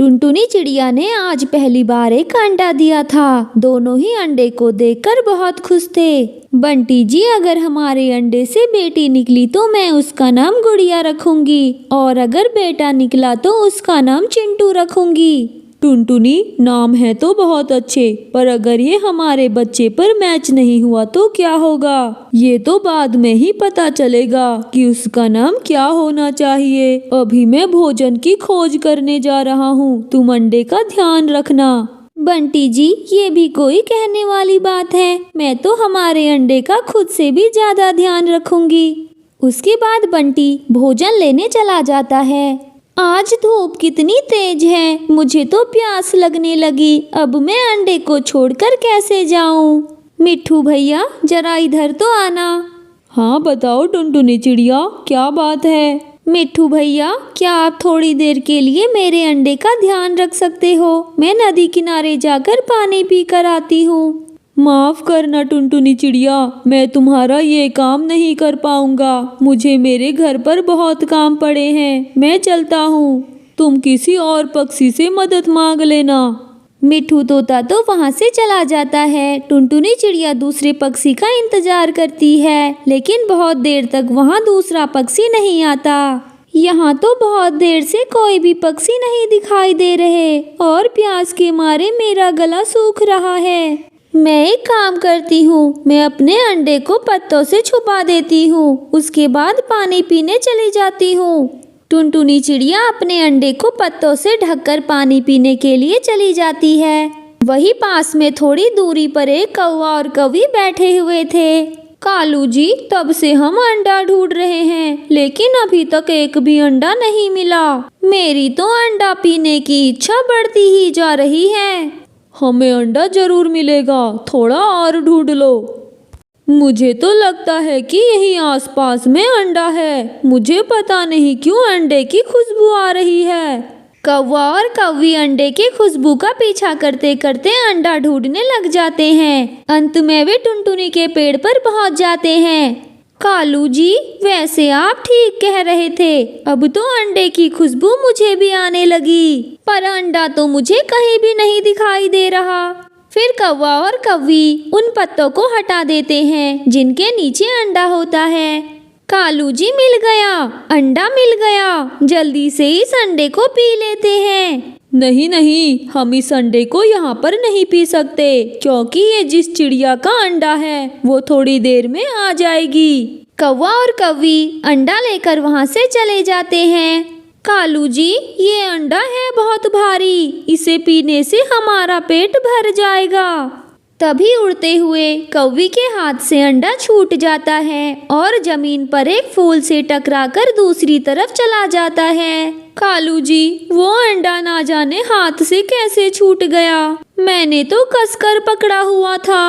टुनटुनी चिड़िया ने आज पहली बार एक अंडा दिया था। दोनों ही अंडे को देखकर बहुत खुश थे। बंटी जी, अगर हमारे अंडे से बेटी निकली तो मैं उसका नाम गुड़िया रखूंगी, और अगर बेटा निकला तो उसका नाम चिंटू रखूंगी। टुनटुनी, नाम है तो बहुत अच्छे, पर अगर ये हमारे बच्चे पर मैच नहीं हुआ तो क्या होगा? ये तो बाद में ही पता चलेगा कि उसका नाम क्या होना चाहिए। अभी मैं भोजन की खोज करने जा रहा हूँ, तुम अंडे का ध्यान रखना। बंटी जी, ये भी कोई कहने वाली बात है। मैं तो हमारे अंडे का खुद से भी ज्यादा ध्यान रखूंगी। उसके बाद बंटी भोजन लेने चला जाता है। आज धूप कितनी तेज है, मुझे तो प्यास लगने लगी। अब मैं अंडे को छोड़कर कैसे जाऊं? मिट्ठू भैया, जरा इधर तो आना। हाँ बताओ टुनटुनी चिड़िया, क्या बात है? मिट्ठू भैया, क्या आप थोड़ी देर के लिए मेरे अंडे का ध्यान रख सकते हो? मैं नदी किनारे जाकर पानी पी कर आती हूँ। माफ करना टुनटुनी चिड़िया, मैं तुम्हारा ये काम नहीं कर पाऊंगा। मुझे मेरे घर पर बहुत काम पड़े हैं, मैं चलता हूँ। तुम किसी और पक्षी से मदद मांग लेना। मिट्ठू तोता तो वहाँ से चला जाता है। टुनटुनी चिड़िया दूसरे पक्षी का इंतजार करती है, लेकिन बहुत देर तक वहाँ दूसरा पक्षी नहीं आता। यहाँ तो बहुत देर से कोई भी पक्षी नहीं दिखाई दे रहे, और प्यास के मारे मेरा गला सूख रहा है। मैं एक काम करती हूँ, मैं अपने अंडे को पत्तों से छुपा देती हूँ, उसके बाद पानी पीने चली जाती हूँ। टुनटुनी चिड़िया अपने अंडे को पत्तों से ढककर पानी पीने के लिए चली जाती है। वहीं पास में थोड़ी दूरी पर एक कौवा और कौवी बैठे हुए थे। कालू जी, तब से हम अंडा ढूंढ रहे हैं, लेकिन अभी तक एक भी अंडा नहीं मिला। मेरी तो अंडा पीने की इच्छा बढ़ती ही जा रही है। हमें अंडा जरूर मिलेगा, थोड़ा और ढूंढ लो। मुझे तो लगता है कि यहीं आसपास में अंडा है। मुझे पता नहीं क्यों अंडे की खुशबू आ रही है। कौवा और कौवी अंडे की खुशबू का पीछा करते करते अंडा ढूंढने लग जाते हैं। अंत में वे टुनटुनी के पेड़ पर पहुंच जाते हैं। कालू जी, वैसे आप ठीक कह रहे थे, अब तो अंडे की खुशबू मुझे भी आने लगी, पर अंडा तो मुझे कहीं भी नहीं दिखाई दे रहा। फिर कौवा और कौवी उन पत्तों को हटा देते हैं जिनके नीचे अंडा होता है। कालू जी, मिल गया, अंडा मिल गया, जल्दी से इस अंडे को पी लेते हैं। नहीं नहीं, हम इस अंडे को यहाँ पर नहीं पी सकते, क्योंकि ये जिस चिड़िया का अंडा है वो थोड़ी देर में आ जाएगी। कौवा और कौवी अंडा लेकर वहाँ से चले जाते हैं। कालू जी, ये अंडा है बहुत भारी, इसे पीने से हमारा पेट भर जाएगा। तभी उड़ते हुए कौवी के हाथ से अंडा छूट जाता है और जमीन पर एक फूल से टकराकर दूसरी तरफ चला जाता है। कालू जी, वो अंडा ना जाने हाथ से कैसे छूट गया, मैंने तो कसकर पकड़ा हुआ था।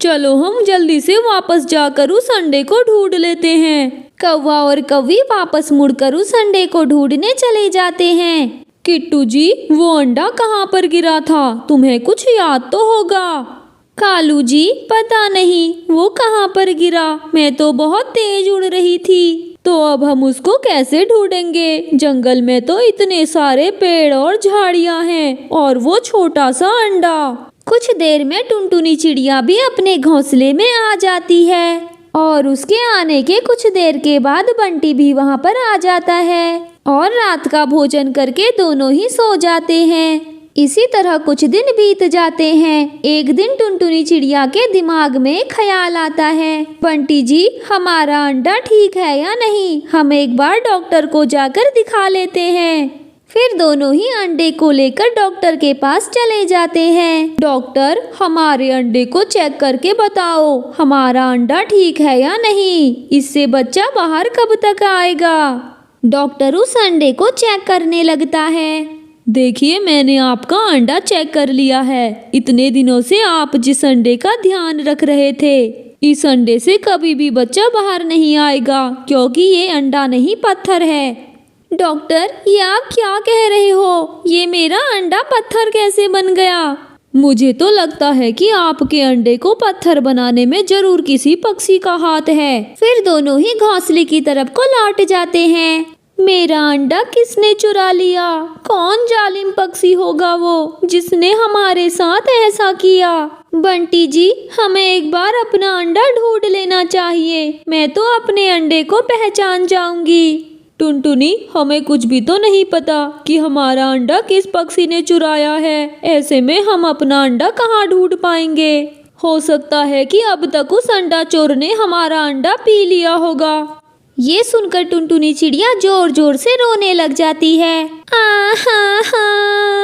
चलो हम जल्दी से वापस जाकर उस अंडे को ढूंढ लेते हैं। कौवा और कौवी वापस मुड़कर उस अंडे को ढूंढने चले जाते हैं। किट्टू जी, वो अंडा कहाँ पर गिरा था, तुम्हें कुछ याद तो होगा? कालू जी, पता नहीं वो कहाँ पर गिरा, मैं तो बहुत तेज उड़ रही थी। तो अब हम उसको कैसे ढूंढेंगे? जंगल में तो इतने सारे पेड़ और झाड़ियाँ हैं, और वो छोटा सा अंडा। कुछ देर में टुनटुनी चिड़िया भी अपने घोंसले में आ जाती है, और उसके आने के कुछ देर के बाद बंटी भी वहाँ पर आ जाता है, और रात का भोजन करके दोनों ही सो जाते हैं। इसी तरह कुछ दिन बीत जाते हैं। एक दिन टुनटुनी चिड़िया के दिमाग में ख्याल आता है, बंटी जी, हमारा अंडा ठीक है या नहीं, हम एक बार डॉक्टर को जाकर दिखा लेते हैं। फिर दोनों ही अंडे को लेकर डॉक्टर के पास चले जाते हैं। डॉक्टर, हमारे अंडे को चेक करके बताओ, हमारा अंडा ठीक है या नहीं, इससे बच्चा बाहर कब तक आएगा? डॉक्टर उस अंडे को चेक करने लगता है। देखिए, मैंने आपका अंडा चेक कर लिया है। इतने दिनों से आप जिस अंडे का ध्यान रख रहे थे, इस अंडे से कभी भी बच्चा बाहर नहीं आएगा, क्योंकि ये अंडा नहीं, पत्थर है। डॉक्टर, ये आप क्या कह रहे हो? ये मेरा अंडा पत्थर कैसे बन गया? मुझे तो लगता है कि आपके अंडे को पत्थर बनाने में जरूर किसी पक्षी का हाथ है। फिर दोनों ही घोंसले की तरफ को लौट जाते हैं। मेरा अंडा किसने चुरा लिया? कौन जालिम निकम्म पक्षी होगा वो जिसने हमारे साथ ऐसा किया। बंटी जी, हमें एक बार अपना अंडा ढूंढ लेना चाहिए। मैं तो अपने अंडे को पहचान जाऊंगी। टुनटुनी, हमें कुछ भी तो नहीं पता कि हमारा अंडा किस पक्षी ने चुराया है। ऐसे में हम अपना अंडा कहाँ ढूंढ पाएंगे? हो सकता है कि अब तक उस अंडा चोर ने हमारा अंडा पी लिया होगा। ये सुनकर टुनटुनी चिड़िया जोर जोर से रोने लग जाती है।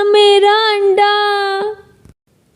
मेरा अंडा।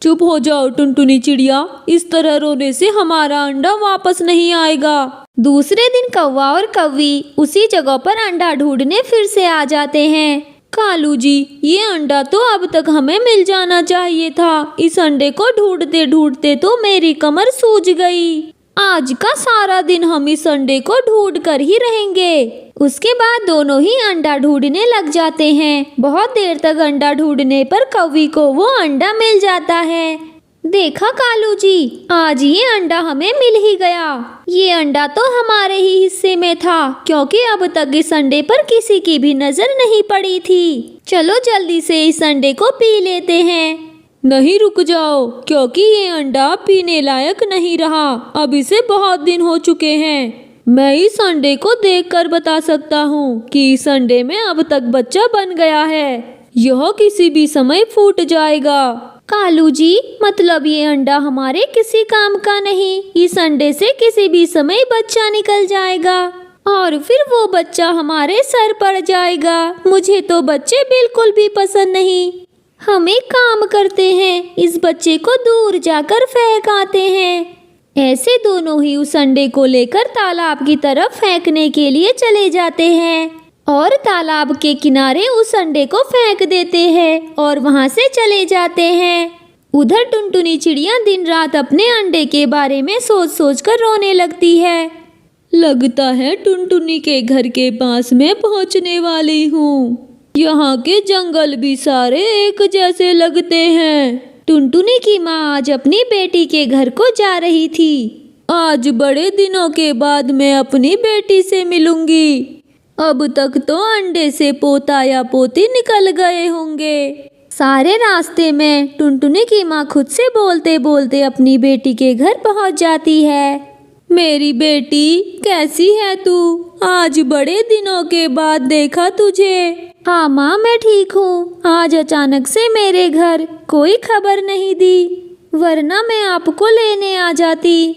चुप हो जाओ टुनटुनी चिड़िया, इस तरह रोने से हमारा अंडा वापस नहीं आएगा। दूसरे दिन कौवा और कौवी उसी जगह पर अंडा ढूंढने फिर से आ जाते हैं। कालू जी, ये अंडा तो अब तक हमें मिल जाना चाहिए था। इस अंडे को ढूंढते ढूंढते तो मेरी कमर सूज गई। आज का सारा दिन हम इस अंडे को ढूंढ कर ही रहेंगे। उसके बाद दोनों ही अंडा ढूंढने लग जाते हैं। बहुत देर तक अंडा ढूंढने पर कौवी को वो अंडा मिल जाता है। देखा कालू जी, आज ये अंडा हमें मिल ही गया। ये अंडा तो हमारे ही हिस्से में था, क्योंकि अब तक इस अंडे पर किसी की भी नजर नहीं पड़ी थी। चलो जल्दी से इस अंडे को पी लेते हैं। नहीं, रुक जाओ, क्योंकि ये अंडा पीने लायक नहीं रहा। अब इसे बहुत दिन हो चुके हैं। मैं इस अंडे को देखकर बता सकता हूँ कि इस अंडे में अब तक बच्चा बन गया है। यह किसी भी समय फूट जाएगा। कालू जी, मतलब ये अंडा हमारे किसी काम का नहीं। इस अंडे से किसी भी समय बच्चा निकल जाएगा और फिर वो बच्चा हमारे सर पड़ जाएगा। मुझे तो बच्चे बिल्कुल भी पसंद नहीं। हम एक काम करते हैं, इस बच्चे को दूर जाकर फेंक आते हैं। ऐसे दोनों ही उस अंडे को लेकर तालाब की तरफ फेंकने के लिए चले जाते हैं और तालाब के किनारे उस अंडे को फेंक देते हैं और वहां से चले जाते हैं। उधर टुनटुनी चिड़िया दिन रात अपने अंडे के बारे में सोच सोच कर रोने लगती है। लगता है टुनटुनी के घर के पास में पहुंचने वाली हूँ। यहाँ के जंगल भी सारे एक जैसे लगते हैं। टुनटुनी की माँ आज अपनी बेटी के घर को जा रही थी। आज बड़े दिनों के बाद मैं अपनी बेटी से मिलूंगी। अब तक तो अंडे से पोता या पोती निकल गए होंगे। सारे रास्ते में टुनटुनी की माँ खुद से बोलते बोलते अपनी बेटी के घर पहुँच जाती है। मेरी बेटी, कैसी है तू? आज बड़े दिनों के बाद देखा तुझे। हाँ माँ, मैं ठीक हूँ। आज अचानक से मेरे घर कोई खबर नहीं दी, वरना मैं आपको लेने आ जाती।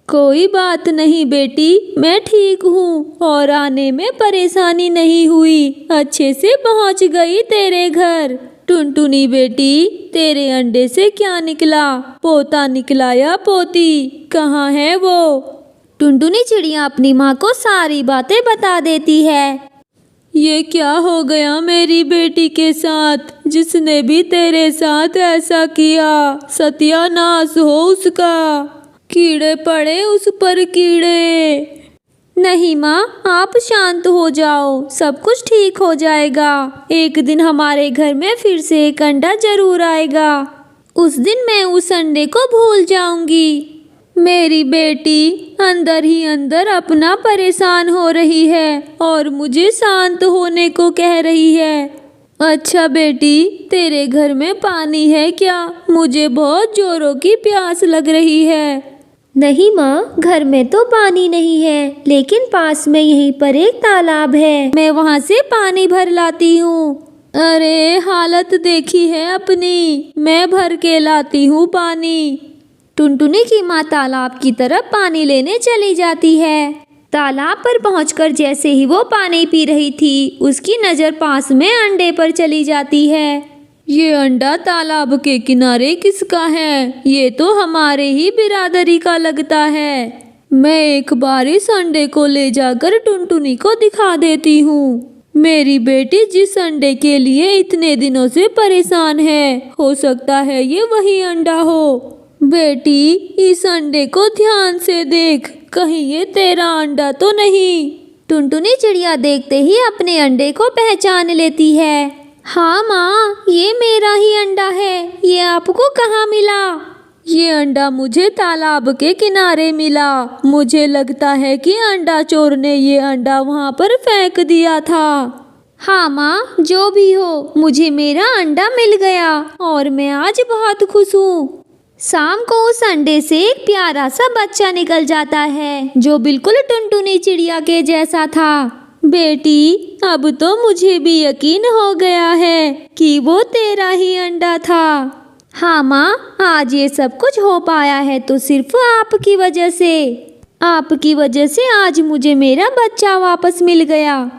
कोई बात नहीं बेटी, मैं ठीक हूँ और आने में परेशानी नहीं हुई। अच्छे से पहुँच गई तेरे घर। टुनटुनी बेटी, तेरे अंडे से क्या निकला? पोता निकला या पोती? कहाँ है वो? टुनटुनी चिड़िया अपनी माँ को सारी बातें बता देती है। ये क्या हो गया मेरी बेटी के साथ? जिसने भी तेरे साथ ऐसा किया, सत्यानाश हो उसका। कीड़े पड़े उस पर, कीड़े। नहीं माँ, आप शांत हो जाओ, सब कुछ ठीक हो जाएगा। एक दिन हमारे घर में फिर से एक अंडा जरूर आएगा। उस दिन मैं उस अंडे को भूल जाऊंगी। मेरी बेटी अंदर ही अंदर अपना परेशान हो रही है और मुझे शांत होने को कह रही है। अच्छा बेटी, तेरे घर में पानी है क्या? मुझे बहुत जोरों की प्यास लग रही है। नहीं माँ, घर में तो पानी नहीं है, लेकिन पास में यहीं पर एक तालाब है। मैं वहाँ से पानी भर लाती हूँ। अरे, हालत देखी है अपनी। मैं भर के लाती हूँ पानी। टुनटुनी की माँ तालाब की तरफ पानी लेने चली जाती है। तालाब पर पहुंचकर जैसे ही वो पानी पी रही थी, उसकी नज़र पास में अंडे पर चली जाती है। ये अंडा तालाब के किनारे किसका है? ये तो हमारे ही बिरादरी का लगता है। मैं एक बार इस अंडे को ले जाकर टुनटुनी को दिखा देती हूँ। मेरी बेटी जिस अंडे के लिए इतने दिनों से परेशान है, हो सकता है ये वही अंडा हो। बेटी, इस अंडे को ध्यान से देख, कहीं ये तेरा अंडा तो नहीं। टुनटुनी चिड़िया देखते ही अपने अंडे को पहचान लेती है। हाँ माँ, ये मेरा ही अंडा है। ये आपको कहाँ मिला? ये अंडा मुझे तालाब के किनारे मिला। मुझे लगता है कि अंडा चोर ने ये अंडा वहाँ पर फेंक दिया था। हाँ माँ, जो भी हो, मुझे मेरा अंडा मिल गया और मैं आज बहुत खुश हूँ। शाम को उस अंडे से एक प्यारा सा बच्चा निकल जाता है जो बिल्कुल टुनटुनी चिड़िया के जैसा था। बेटी, अब तो मुझे भी यकीन हो गया है कि वो तेरा ही अंडा था। हाँ माँ, आज ये सब कुछ हो पाया है तो सिर्फ आपकी वजह से। आपकी वजह से आज मुझे मेरा बच्चा वापस मिल गया।